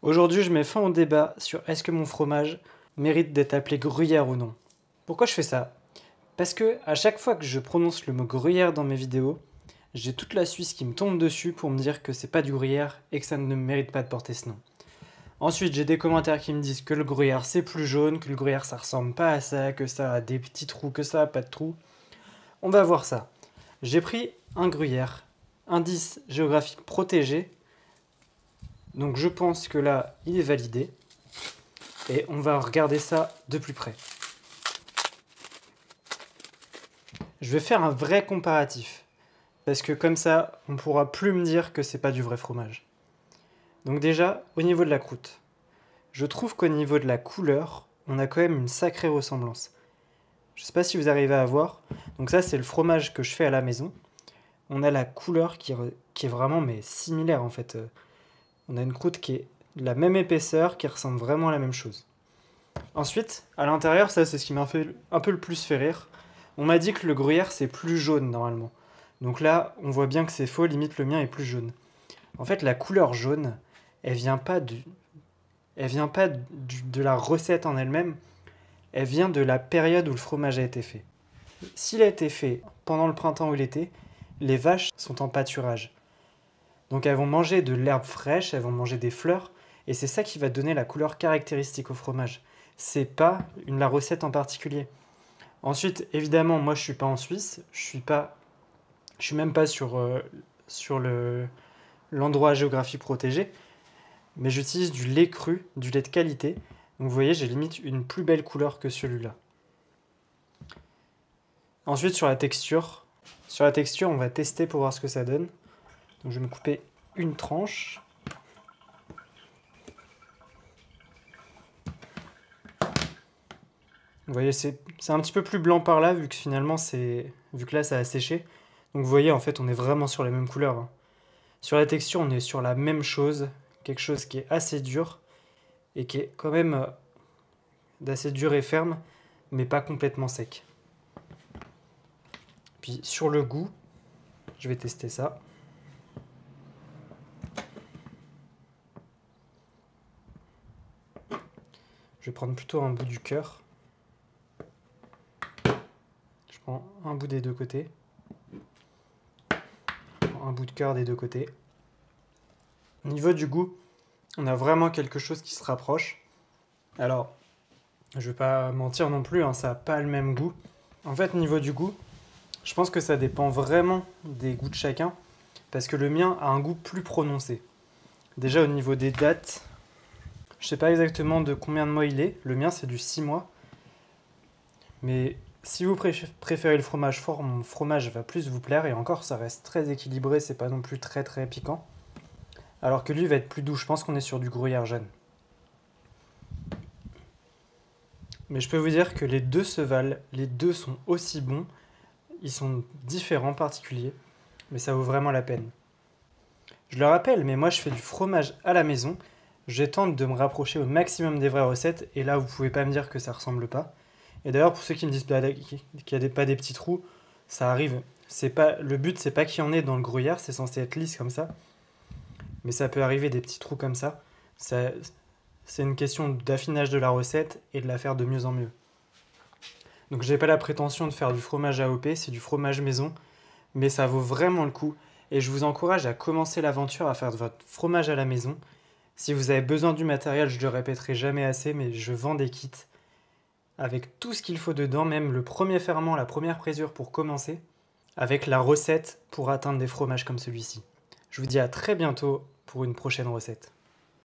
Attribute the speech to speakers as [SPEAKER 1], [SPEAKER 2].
[SPEAKER 1] Aujourd'hui, je mets fin au débat sur est-ce que mon fromage mérite d'être appelé gruyère ou non. Pourquoi je fais ça? Parce que à chaque fois que je prononce le mot gruyère dans mes vidéos, j'ai toute la Suisse qui me tombe dessus pour me dire que c'est pas du gruyère et que ça ne mérite pas de porter ce nom. Ensuite, j'ai des commentaires qui me disent que le gruyère c'est plus jaune, que le gruyère ça ressemble pas à ça, que ça a des petits trous, que ça a pas de trous. On va voir ça. J'ai pris un gruyère, indice géographique protégé. Donc je pense que là, il est validé. Et on va regarder ça de plus près. Je vais faire un vrai comparatif. Parce que comme ça, on ne pourra plus me dire que c'est pas du vrai fromage. Donc déjà, au niveau de la croûte. Je trouve qu'au niveau de la couleur, on a quand même une sacrée ressemblance. Je ne sais pas si vous arrivez à voir. Donc ça, c'est le fromage que je fais à la maison. On a la couleur qui est vraiment mais similaire en fait. On a une croûte qui est de la même épaisseur, qui ressemble vraiment à la même chose. Ensuite, à l'intérieur, ça c'est ce qui m'a fait un peu le plus fait rire. On m'a dit que le gruyère c'est plus jaune normalement. Donc là, on voit bien que c'est faux, limite le mien est plus jaune. En fait, la couleur jaune, elle vient pas de la recette en elle-même, elle vient de la période où le fromage a été fait. S'il a été fait pendant le printemps ou l'été, les vaches sont en pâturage. Donc elles vont manger de l'herbe fraîche, elles vont manger des fleurs, et c'est ça qui va donner la couleur caractéristique au fromage. C'est pas la recette en particulier. Ensuite, évidemment, moi je suis pas en Suisse, je suis même pas sur l'endroit géographique protégé, mais j'utilise du lait cru, du lait de qualité. Donc vous voyez, j'ai limite une plus belle couleur que celui-là. Ensuite, sur la texture, on va tester pour voir ce que ça donne. Donc je vais me couper une tranche. Vous voyez, c'est un petit peu plus blanc par là, vu que là ça a séché. Donc vous voyez, en fait, on est vraiment sur les mêmes couleurs. Sur la texture, on est sur la même chose, quelque chose qui est assez dur et qui est quand même d'assez dur et ferme, mais pas complètement sec. Puis sur le goût, je vais tester ça. Je vais prendre plutôt un bout du cœur. Je prends un bout des deux côtés. Un bout de cœur des deux côtés. Au niveau du goût, on a vraiment quelque chose qui se rapproche. Alors, je vais pas mentir non plus, ça n'a pas le même goût. En fait, au niveau du goût, je pense que ça dépend vraiment des goûts de chacun, parce que le mien a un goût plus prononcé. Déjà au niveau des dates, je sais pas exactement de combien de mois il est. Le mien c'est du 6 mois. Mais si vous préférez le fromage fort, mon fromage va plus vous plaire. Et encore, ça reste très équilibré, c'est pas non plus très très piquant. Alors que lui va être plus doux, je pense qu'on est sur du gruyère jeune. Mais je peux vous dire que les deux se valent, les deux sont aussi bons. Ils sont différents, particuliers, mais ça vaut vraiment la peine. Je le rappelle, mais moi je fais du fromage à la maison. Je tente de me rapprocher au maximum des vraies recettes, et là vous pouvez pas me dire que ça ressemble pas. Et d'ailleurs, pour ceux qui me disent qu'il n'y a pas des petits trous, ça arrive. Le but c'est pas qu'il y en ait dans le gruyère, c'est censé être lisse comme ça. Mais ça peut arriver des petits trous comme ça. C'est une question d'affinage de la recette et de la faire de mieux en mieux. Donc j'ai pas la prétention de faire du fromage AOP, c'est du fromage maison, mais ça vaut vraiment le coup. Et je vous encourage à commencer l'aventure à faire de votre fromage à la maison. Si vous avez besoin du matériel, je le répéterai jamais assez, mais je vends des kits avec tout ce qu'il faut dedans, même le premier ferment, la première présure pour commencer, avec la recette pour atteindre des fromages comme celui-ci. Je vous dis à très bientôt pour une prochaine recette.